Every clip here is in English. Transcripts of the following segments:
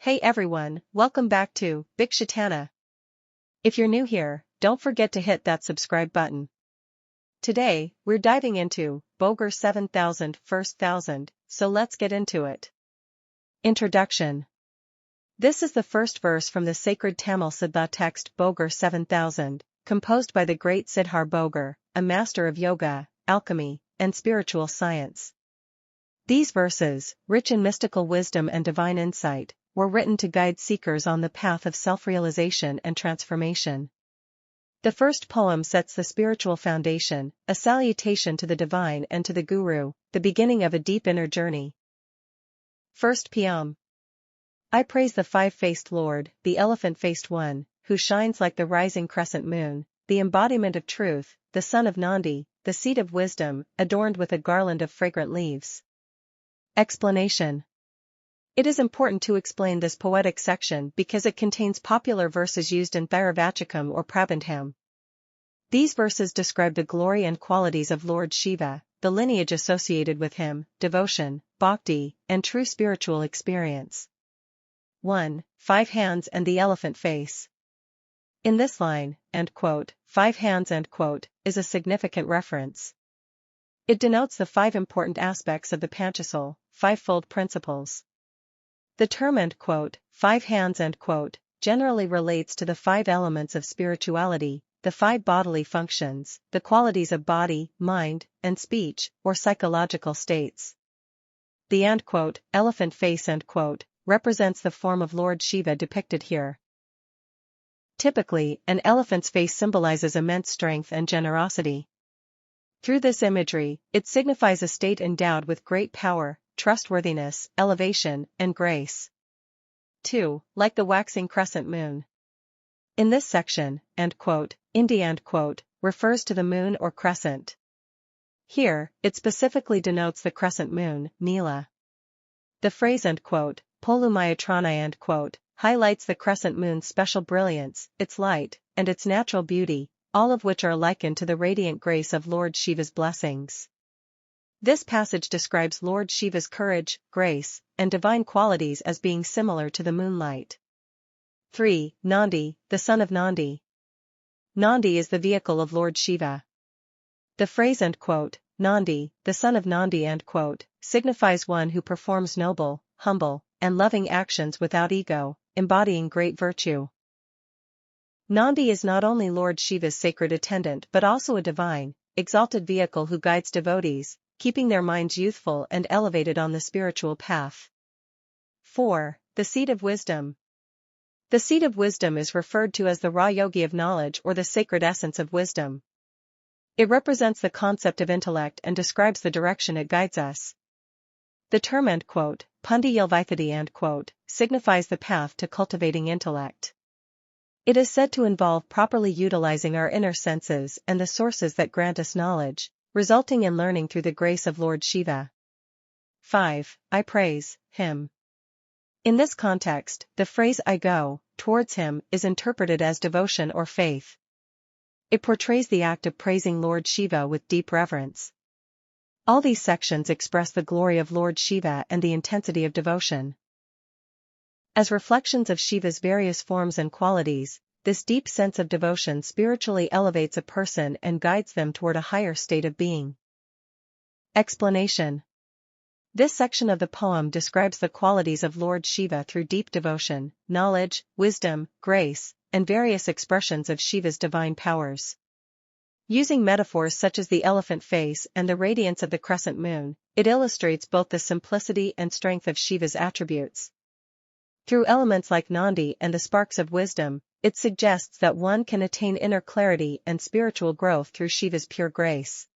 Hey everyone, welcome back to Bhikshatana. If you're new here, don't forget to hit that subscribe button. Today, we're diving into Bogar'S 7,000 First Thousand, so let's get into it. Introduction. This is the first verse from the sacred Tamil Siddha text Bogar'S 7,000, composed by the great Siththar Bogar, a master of yoga, alchemy, and spiritual science. These verses, rich in mystical wisdom and divine insight, were written to guide seekers on the path of self-realization and transformation. The first poem sets the spiritual foundation, a salutation to the divine and to the guru, the beginning of a deep inner journey. First poem. I praise the five-faced Lord, the elephant-faced one, who shines like the rising crescent moon, the embodiment of truth, the son of Nandi, the seat of wisdom, adorned with a garland of fragrant leaves. Explanation. It is important to explain this poetic section because it contains popular verses used in Thairvachakam or Prabandham. These verses describe the glory and qualities of Lord Shiva, the lineage associated with him, devotion, bhakti, and true spiritual experience. 1. 5 hands and the elephant face. In this line, end quote, 5 hands end quote, is a significant reference. It denotes the 5 important aspects of the Panchasoul, fivefold principles. The term end quote, 5 hands end quote, generally relates to the 5 elements of spirituality, the 5 bodily functions, the qualities of body, mind, and speech, or psychological states. The end quote, elephant face end quote, represents the form of Lord Shiva depicted here. Typically, an elephant's face symbolizes immense strength and generosity. Through this imagery, it signifies a state endowed with great power, trustworthiness, elevation, and grace. 2. Like the waxing crescent moon. In this section, end quote, Indi end quote, refers to the moon or crescent. Here, it specifically denotes the crescent moon, Nila. The phrase end quote, Polumayatrana end quote, highlights the crescent moon's special brilliance, its light, and its natural beauty, all of which are likened to the radiant grace of Lord Shiva's blessings. This passage describes Lord Shiva's courage, grace, and divine qualities as being similar to the moonlight. 3. Nandi, the son of Nandi. Nandi is the vehicle of Lord Shiva. The phrase end quote, Nandi, the son of Nandi end quote, signifies one who performs noble, humble, and loving actions without ego, embodying great virtue. Nandi is not only Lord Shiva's sacred attendant but also a divine, exalted vehicle who guides devotees, keeping their minds youthful and elevated on the spiritual path. 4. The seat of wisdom. The seat of wisdom is referred to as the raw yogi of knowledge or the sacred essence of wisdom. It represents the concept of intellect and describes the direction it guides us. The term end quote, Pundiyalvaithadi end quote, signifies the path to cultivating intellect. It is said to involve properly utilizing our inner senses and the sources that grant us knowledge, resulting in learning through the grace of Lord Shiva. 5. I praise him. In this context, the phrase I go towards him is interpreted as devotion or faith. It portrays the act of praising Lord Shiva with deep reverence. All these sections express the glory of Lord Shiva and the intensity of devotion. As reflections of Shiva's various forms and qualities, this deep sense of devotion spiritually elevates a person and guides them toward a higher state of being. Explanation. This section of the poem describes the qualities of Lord Shiva through deep devotion, knowledge, wisdom, grace, and various expressions of Shiva's divine powers. Using metaphors such as the elephant face and the radiance of the crescent moon, it illustrates both the simplicity and strength of Shiva's attributes. Through elements like Nandi and the sparks of wisdom, it suggests that one can attain inner clarity and spiritual growth through Shiva's pure grace.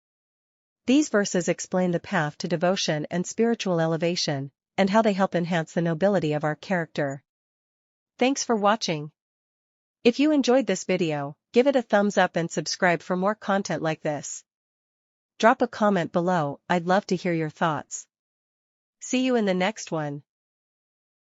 These verses explain the path to devotion and spiritual elevation, and how they help enhance the nobility of our character. Thanks for watching. If you enjoyed this video, give it a thumbs up and subscribe for more content like this. Drop a comment below, I'd love to hear your thoughts. See you in the next one.